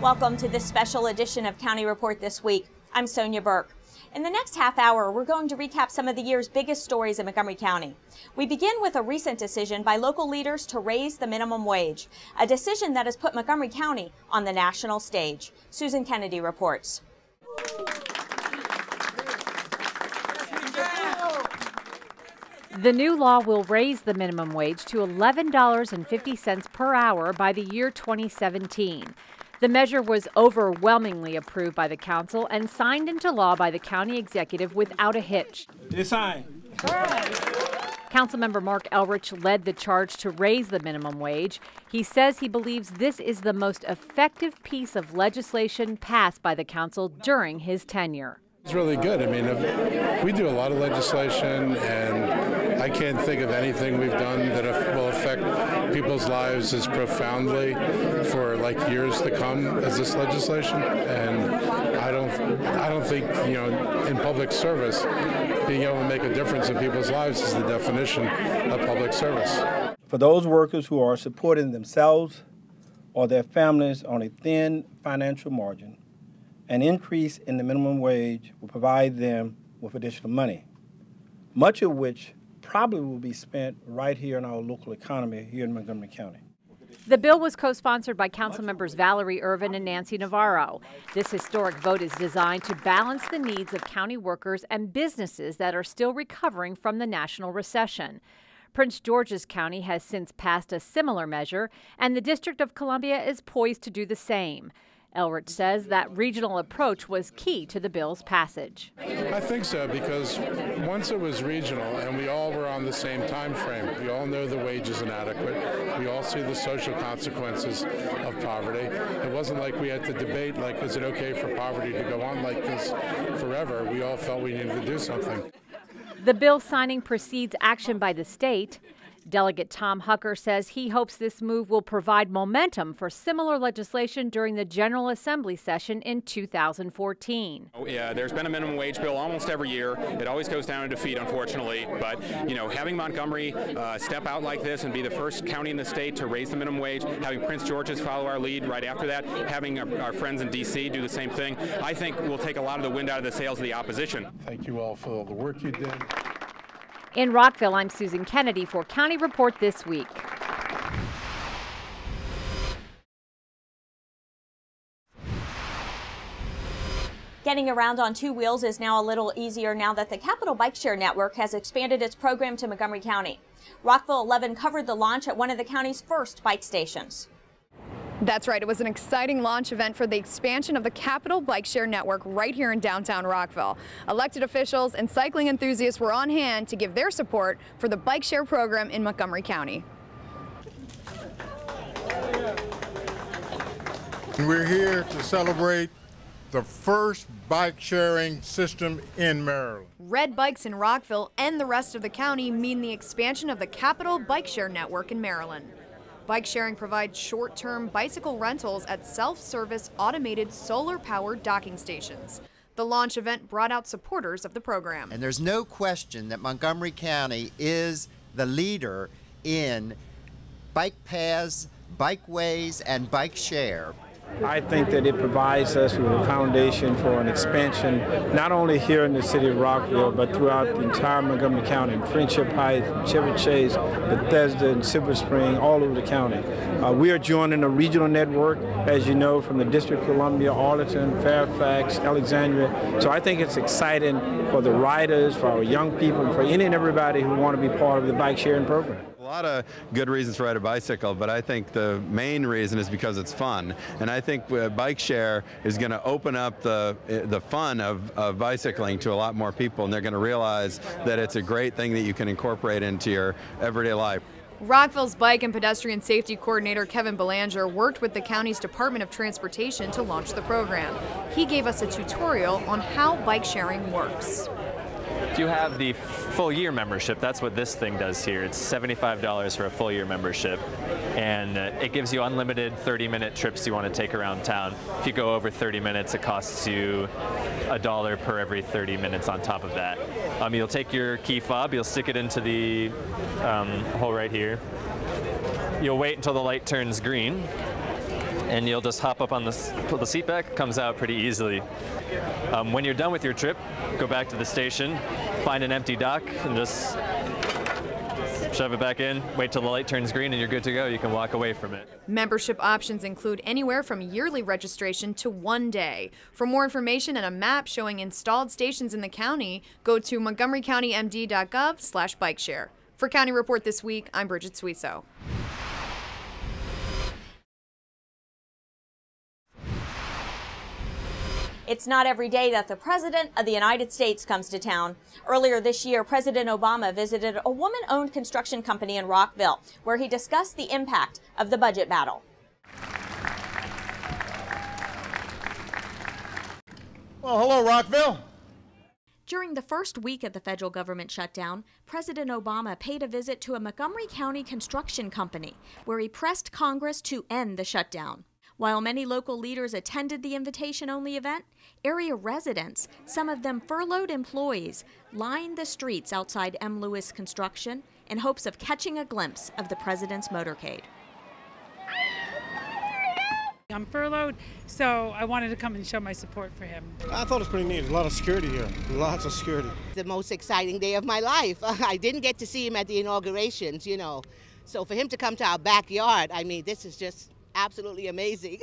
Welcome to this special edition of County Report This Week. I'm Sonia Burke. In the next half hour, we're going to recap some of the year's biggest stories in Montgomery County. We begin with a recent decision by local leaders to raise the minimum wage, a decision that has put Montgomery County on the national stage. Susan Kennedy reports. The new law will raise the minimum wage to $11.50 per hour by the year 2017. The measure was overwhelmingly approved by the council and signed into law by the county executive without a hitch. It's signed. Councilmember Mark Elrich led the charge to raise the minimum wage. He says he believes this is the most effective piece of legislation passed by the council during his tenure. It's really good. I mean, we do a lot of legislation, and I can't think of anything we've done that will affect people's lives as profoundly for like years to come as this legislation. And I don't think, you know, in public service, being able to make a difference in people's lives is the definition of public service. For those workers who are supporting themselves or their families on a thin financial margin, an increase in the minimum wage will provide them with additional money, much of which probably will be spent right here in our local economy here in Montgomery County. The bill was co-sponsored by council members Valerie Irvin and Nancy Navarro. This historic vote is designed to balance the needs of county workers and businesses that are still recovering from the national recession. Prince George's County has since passed a similar measure, and the District of Columbia is poised to do the same. Elrich says that regional approach was key to the bill's passage. I think so, because once it was regional and we all were on the same time frame, we all know the wage is inadequate. We all see the social consequences of poverty. It wasn't like we had to debate, like, is it okay for poverty to go on like this forever? We all felt we needed to do something. The bill signing precedes action by the state. Delegate Tom Hucker says he hopes this move will provide momentum for similar legislation during the General Assembly session in 2014. Yeah, there's been a minimum wage bill almost every year. It always goes down in defeat, unfortunately. But, you know, having Montgomery step out like this and be the first county in the state to raise the minimum wage, having Prince George's follow our lead right after that, having our friends in D.C. do the same thing, I think will take a lot of the wind out of the sails of the opposition. Thank you all for all the work you did. In Rockville, I'm Susan Kennedy for County Report This Week. Getting around on two wheels is now a little easier now that the Capital Bikeshare Network has expanded its program to Montgomery County. Rockville 11 covered the launch at one of the county's first bike stations. That's right. It was an exciting launch event for the expansion of the Capital Bikeshare Network right here in downtown Rockville. Elected officials and cycling enthusiasts were on hand to give their support for the Bikeshare program in Montgomery County. We're here to celebrate the first bike sharing system in Maryland. Red Bikes in Rockville and the rest of the county mean the expansion of the Capital Bikeshare Network in Maryland. Bike sharing provides short-term bicycle rentals at self-service automated solar-powered docking stations. The launch event brought out supporters of the program. And there's no question that Montgomery County is the leader in bike paths, bikeways, and bike share. I think that it provides us with a foundation for an expansion, not only here in the city of Rockville, but throughout the entire Montgomery County, Friendship Heights, Chevy Chase, Bethesda, and Silver Spring, all over the county. We are joining a regional network, as you know, from the District of Columbia, Arlington, Fairfax, Alexandria. So I think it's exciting for the riders, for our young people, for any and everybody who want to be part of the bike sharing program. A lot of good reasons to ride a bicycle, but I think the main reason is because it's fun. And I think bike share is going to open up the fun of bicycling to a lot more people, and they're going to realize that it's a great thing that you can incorporate into your everyday life. Rockville's Bike and Pedestrian Safety Coordinator Kevin Belanger worked with the county's Department of Transportation to launch the program. He gave us a tutorial on how bike sharing works. If you have the full year membership, that's what this thing does here. It's $75 for a full year membership, and it gives you unlimited 30-minute trips you want to take around town. If you go over 30 minutes, it costs you $1 per every 30 minutes on top of that. You'll take your key fob, you'll stick it into the hole right here. You'll wait until the light turns green, and you'll just hop up on pull the seat back, comes out pretty easily. When you're done with your trip, go back to the station, find an empty dock, and just shove it back in, wait till the light turns green, and you're good to go. You can walk away from it. Membership options include anywhere from yearly registration to 1 day. For more information and a map showing installed stations in the county, go to montgomerycountymd.gov/bikeshare. For County Report This Week, I'm Bridget Suiso. It's not every day that the President of the United States comes to town. Earlier this year, President Obama visited a woman-owned construction company in Rockville, where he discussed the impact of the budget battle. Well, hello, Rockville. During the first week of the federal government shutdown, President Obama paid a visit to a Montgomery County construction company, where he pressed Congress to end the shutdown. While many local leaders attended the invitation-only event, area residents, some of them furloughed employees, lined the streets outside M. Lewis Construction in hopes of catching a glimpse of the president's motorcade. I'm furloughed, so I wanted to come and show my support for him. I thought it was pretty neat. There's a lot of security here. Lots of security. The most exciting day of my life. I didn't get to see him at the inaugurations, you know. So for him to come to our backyard, I mean, this is just absolutely amazing.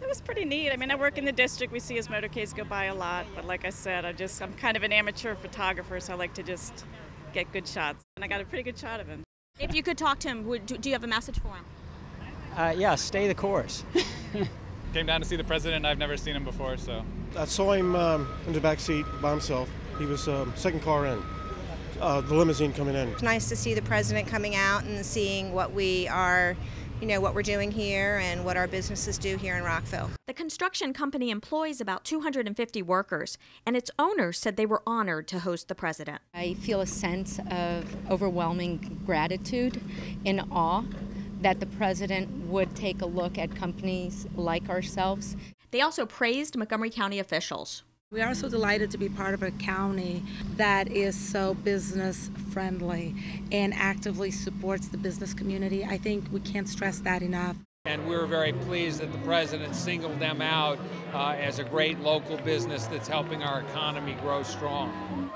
It was pretty neat. I mean, I work in the district. We see his motorcades go by a lot. But like I said, I'm kind of an amateur photographer, so I like to just get good shots. And I got a pretty good shot of him. If you could talk to him, do you have a message for him? Yeah, stay the course. Came down to see the president. I've never seen him before, so. I saw him in the back seat by himself. He was second car in. The limousine coming in. It's nice to see the president coming out and seeing what we are, what we're doing here and what our businesses do here in Rockville. The construction company employs about 250 workers, and its owners said they were honored to host the president. I feel a sense of overwhelming gratitude and awe that the president would take a look at companies like ourselves. They also praised Montgomery County officials. We are so delighted to be part of a county that is so business friendly and actively supports the business community. I think we can't stress that enough. And we're very pleased that the president singled them out as a great local business that's helping our economy grow strong.